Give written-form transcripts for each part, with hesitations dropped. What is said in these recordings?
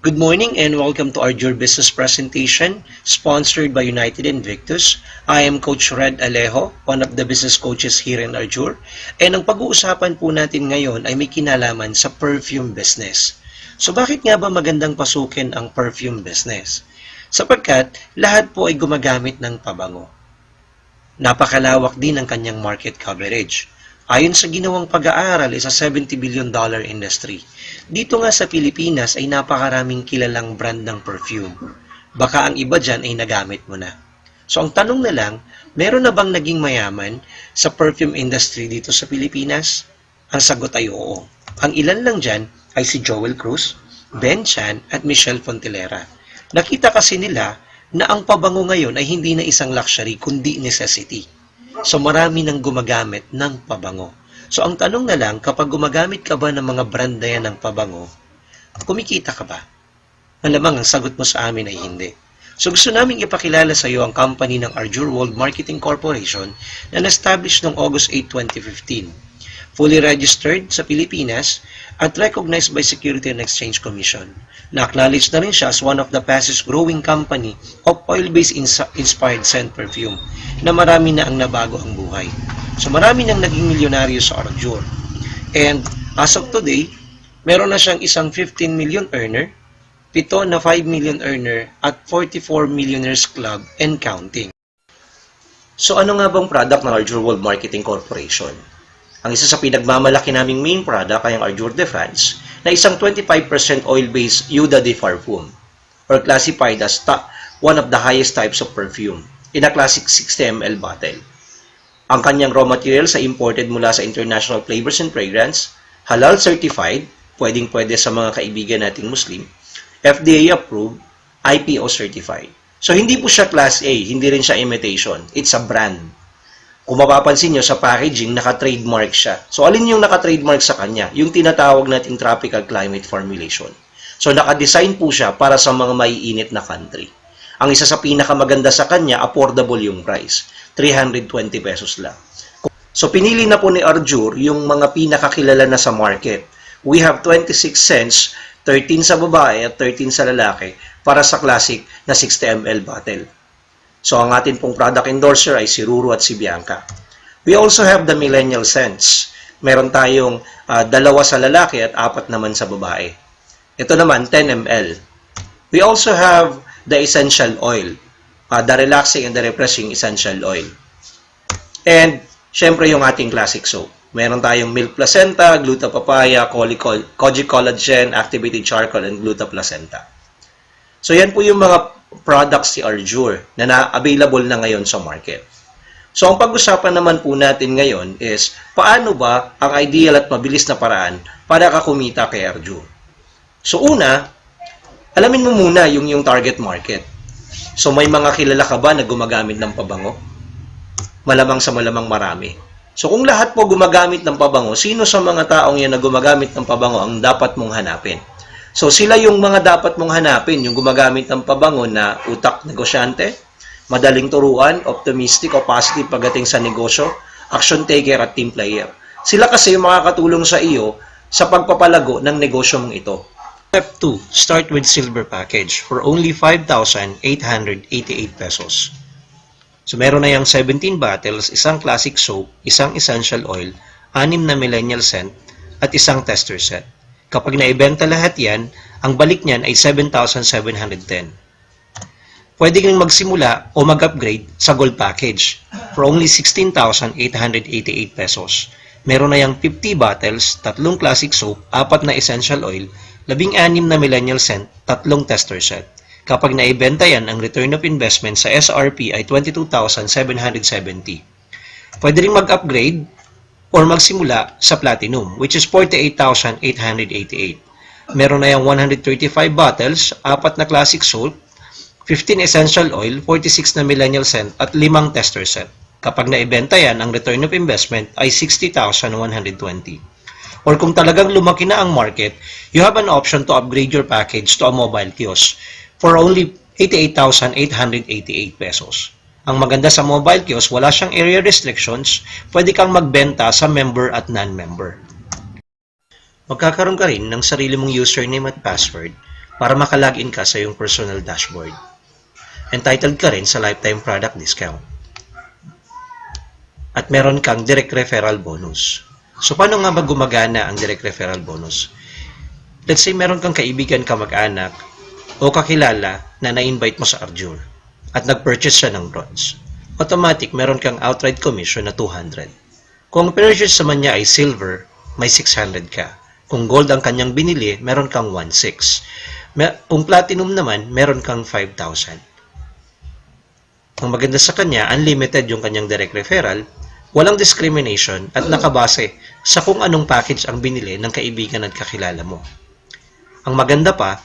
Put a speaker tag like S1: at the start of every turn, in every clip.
S1: Good morning and welcome to our Jure Business presentation sponsored by United Invictus. I am Coach Red Alejo, one of the business coaches here in Arjur. And ang pag-uusapan po natin ngayon ay may kinalaman sa perfume business. So bakit nga ba magandang pasukin ang perfume business? Sapagkat lahat po ay gumagamit ng pabango. Napakalawak din ang kanyang market coverage. Ayon sa ginawang pag-aaral, is a $70 billion industry. Dito nga sa Pilipinas ay napakaraming kilalang brand ng perfume. Baka ang iba dyan ay nagamit mo na. So ang tanong na lang, meron na bang naging mayaman sa perfume industry dito sa Pilipinas? Ang sagot ay oo. Ang ilan lang dyan ay si Joel Cruz, Ben Chan at Michelle Fontelera. Nakita kasi nila na ang pabango ngayon ay hindi na isang luxury kundi necessity. So marami nang gumagamit ng pabango. So ang tanong na lang, kapag gumagamit ka ba ng mga brand na yan ng pabango, kumikita ka ba? Malamang ang sagot mo sa amin ay hindi. So gusto naming ipakilala sa iyo ang company ng Arjur World Marketing Corporation na na-establish noong August 8, 2015. Fully registered sa Pilipinas at recognized by Security and Exchange Commission. Na-acknowledge na rin siya as one of the fastest growing company of oil-based inspired scent perfume na marami na ang nabago ang buhay. So marami nang naging milyonaryo sa Arjur. And as of today, meron na siyang isang 15 million earner, 7 na 5 million earner at 44 millionaires club and counting. So ano nga bang product ng Arjur World Marketing Corporation? Ang isa sa pinagmamalaki naming main product ay ang Arjur de France na isang 25% oil-based Eau de Parfum or classified as one of the highest types of perfume in a classic 60 ml bottle. Ang kanyang raw materials ay imported mula sa International Flavors and Fragrance, halal certified, pwedeng-pwede sa mga kaibigan nating Muslim, FDA approved, IPO certified. So hindi po siya class A, hindi rin siya imitation, it's a brand. Kung mapapansin nyo sa packaging, naka-trademark siya. So, alin yung naka-trademark sa kanya? Yung tinatawag nating tropical climate formulation. So, naka-design po siya para sa mga maiinit na country. Ang isa sa pinakamaganda sa kanya, affordable yung price. 320 pesos lang. So, pinili na po ni Arjur yung mga pinakakilala na sa market. We have 26 cents, 13 sa babae at 13 sa lalaki para sa classic na 60 ml bottle. So, ang atin pong product endorser ay si Ruru at si Bianca. We also have the millennial scents. Meron tayong 2 sa lalaki at 4 naman sa babae. Ito naman, 10 ml. We also have the essential oil. The relaxing and the refreshing essential oil. And, syempre yung ating classic soap. Meron tayong milk placenta, gluta papaya, koji collagen, activated charcoal, and gluta placenta. So, yan po yung mga products si Arjur na na-available na ngayon sa market. So, ang pag-usapan naman po natin ngayon is, paano ba ang ideal at mabilis na paraan para ka kumita kay Arjur? So, una, alamin mo muna yung target market. So, may mga kilala ka ba na gumagamit ng pabango? Malamang sa malamang marami. So, kung lahat po gumagamit ng pabango, sino sa mga taong yan na gumagamit ng pabango ang dapat mong hanapin? So, sila yung mga dapat mong hanapin, yung gumagamit ng pabango na utak negosyante, madaling turuan, optimistic o positive pagdating sa negosyo, action taker at team player. Sila kasi yung makakatulong sa iyo sa pagpapalago ng negosyo mong ito. Step 2, start with silver package for only 5,888 pesos. So, meron na yung 17 bottles, isang classic soap, isang essential oil, 6 na millennial scent, at isang tester set. Kapag naibenta lahat yan, ang balik niyan ay 7,710. Pwede kang magsimula o mag-upgrade sa gold package for only 16,888 pesos. Meron na yung 50 bottles, 3 classic soap, 4 na essential oil, 16 na millennial scent, 3 tester set. Kapag naibenta yan, ang return of investment sa SRP ay 22,770. Pwede rin mag-upgrade or magsimula sa Platinum, which is 48,888. Meron na yung 135 bottles, 4 na classic soap, 15 essential oil, 46 na millennial scent, at 5 tester set. Kapag naibenta yan, ang return of investment ay 60,120. Or kung talagang lumaki na ang market, you have an option to upgrade your package to a mobile kiosk for only 88,888 pesos. Ang maganda sa mobile kiosk, wala siyang area restrictions, pwede kang magbenta sa member at non-member. Magkakaroon ka rin ng sarili mong username at password para makalagin ka sa iyong personal dashboard. Entitled ka rin sa lifetime product discount. At meron kang direct referral bonus. So, paano nga ba gumagana ang direct referral bonus? Let's say meron kang kaibigan, kamag-anak, o kakilala na na-invite mo sa Arjur at nag-purchase siya ng bronze. Automatic, meron kang outright commission na 200. Kung purchase naman niya ay silver, may 600 ka. Kung gold ang kanyang binili, meron kang 1,600. Kung platinum naman, meron kang 5,000. Ang maganda sa kanya, unlimited yung kanyang direct referral, walang discrimination at nakabase sa kung anong package ang binili ng kaibigan at kakilala mo. Ang maganda pa,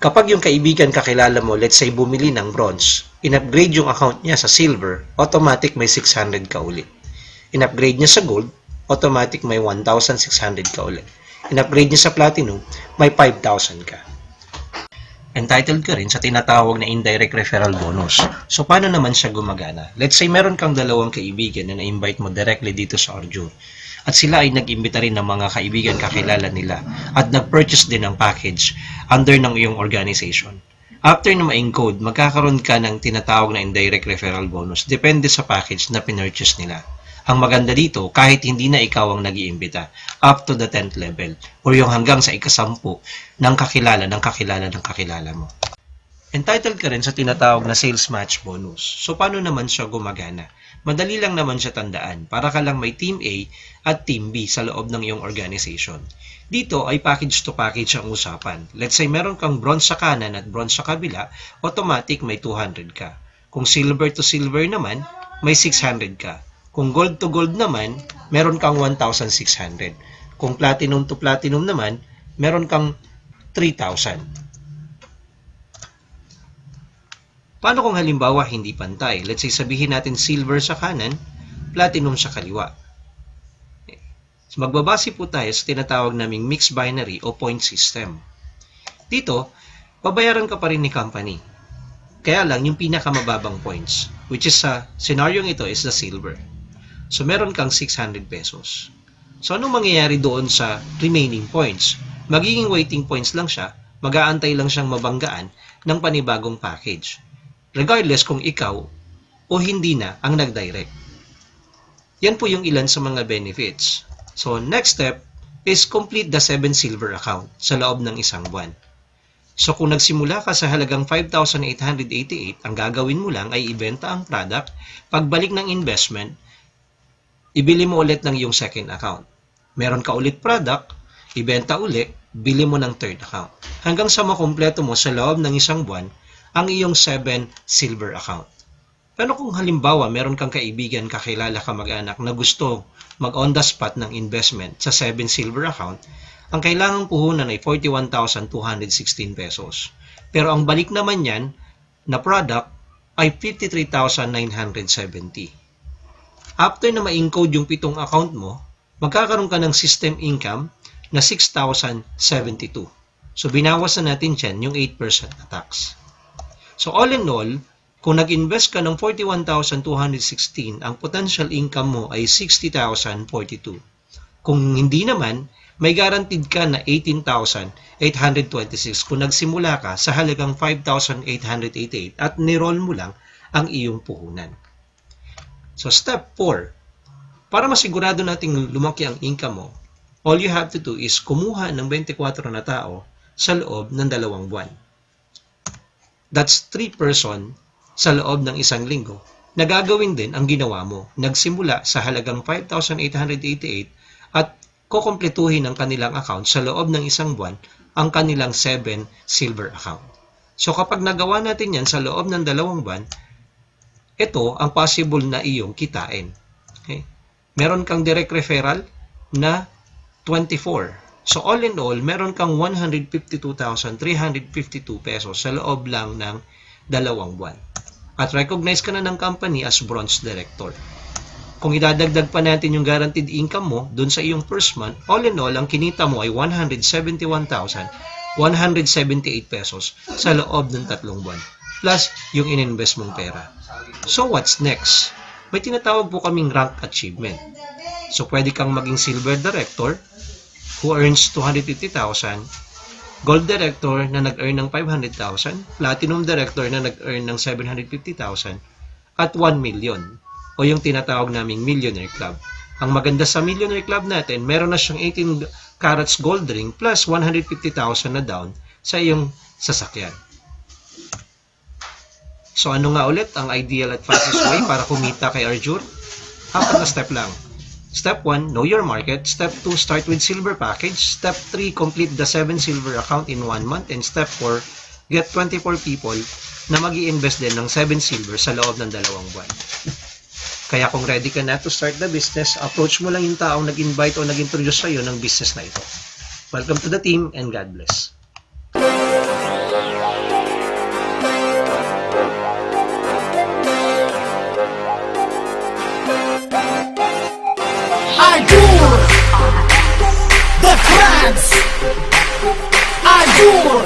S1: kapag yung kaibigan kakilala mo, let's say bumili ng bronze, in-upgrade yung account niya sa silver, automatic may 600 ka ulit. In-upgrade niya sa gold, automatic may 1,600 ka ulit. In-upgrade niya sa platinum, may 5,000 ka. Entitled ka rin sa tinatawag na indirect referral bonus. So, paano naman siya gumagana? Let's say meron kang dalawang kaibigan na na-invite mo directly dito sa Arjur. At sila ay nag-imbita rin ng mga kaibigan kakilala nila at nag-purchase din ng package under ng iyong organization. After na ma-encode, magkakaroon ka ng tinatawag na indirect referral bonus. Depende sa package na pinurchase nila. Ang maganda dito, kahit hindi na ikaw ang nag-iimbita, up to the 10th level, o yung hanggang sa ikasampu ng kakilala mo. Entitled ka rin sa tinatawag na sales match bonus. So, paano naman siya gumagana? Madali lang naman siya tandaan, para ka lang may Team A at Team B sa loob ng iyong organization. Dito ay package to package ang usapan. Let's say meron kang bronze sa kanan at bronze sa kabila, automatic may 200 ka. Kung silver to silver naman, may 600 ka. Kung gold to gold naman, meron kang 1,600. Kung platinum to platinum naman, meron kang 3,000. Paano kung halimbawa hindi pantay? Let's say sabihin natin silver sa kanan, platinum sa kaliwa. So, magbabase po tayo sa tinatawag naming mixed binary o point system. Dito, babayaran ka pa rin ni company. Kaya lang, yung pinakamababang points, which is sa scenario ito is the silver. So, meron kang 600 pesos. So, anong mangyayari doon sa remaining points? Magiging waiting points lang siya, mag-aantay lang siyang mabanggaan ng panibagong package. Regardless kung ikaw o hindi na ang nag-direct. Yan po yung ilan sa mga benefits. So, next step is complete the 7 silver account sa loob ng isang buwan. So, kung nagsimula ka sa halagang 5,888, ang gagawin mo lang ay ibenta ang product, pagbalik ng investment, ibili mo ulit ng iyong second account. Meron ka ulit product, ibenta ulit, bili mo ng third account. Hanggang sa makumpleto mo sa loob ng isang buwan ang iyong 7 silver account. Pero kung halimbawa meron kang kaibigan, kakilala, kamag-anak na gusto mag-on the spot ng investment sa 7 silver account, ang kailangang puhunan ay 41,216 pesos. Pero ang balik naman yan na product ay 53,970. After na ma-encode yung 7 account mo, magkakaroon ka ng system income na 6,072. So, binawas na natin dyan yung 8% na tax. So, all in all, kung nag-invest ka ng 41,216, ang potential income mo ay 60,042. Kung hindi naman, may guaranteed ka na 18,826 kung nagsimula ka sa halagang 5,888 at niroll mo lang ang iyong puhunan. So, step 4. Para masigurado nating lumaki ang income mo, all you have to do is kumuha ng 24 na tao sa loob ng 2 buwan. That's 3 person sa loob ng isang linggo. Nagagawin din ang ginawa mo. Nagsimula sa halagang 5,888 at kukumpletuhin ang kanilang account sa loob ng isang buwan ang kanilang 7 silver account. So kapag nagawa natin yan sa loob ng 2 buwan, ito ang possible na iyong kitain. Okay? Meron kang direct referral na 24. So all in all, meron kang 152,352 pesos sa loob lang ng 2 buwan. At recognize ka na ng company as bronze director. Kung idadagdag pa natin yung guaranteed income mo dun sa iyong first month, all in all, ang kinita mo ay 171,178 pesos sa loob ng 3 buwan. Plus, yung ininvest mong pera. So what's next? May tinatawag po kaming rank achievement. So pwede kang maging silver director who earns 250,000 Gold Director na nag-earn ng 500,000, Platinum Director na nag-earn ng 750,000, at 1 million o yung tinatawag naming Millionaire Club. Ang maganda sa Millionaire Club natin, meron na siyang 18 carats gold ring plus 150,000 na down sa iyong sasakyan. So ano nga ulit ang ideal at fastest way para kumita kay Arjur? 4 na step lang. Step 1, know your market. Step 2, start with silver package. Step 3, complete the 7 silver account in 1 month. And step 4, get 24 people na mag-i-invest din ng 7 silver sa loob ng 2 buwan. Kaya kung ready ka na to start the business, approach mo lang yung taong nag-invite o nag-introduce sa'yo ng business na ito. Welcome to the team and God bless.
S2: Arjur, the France. Arjur.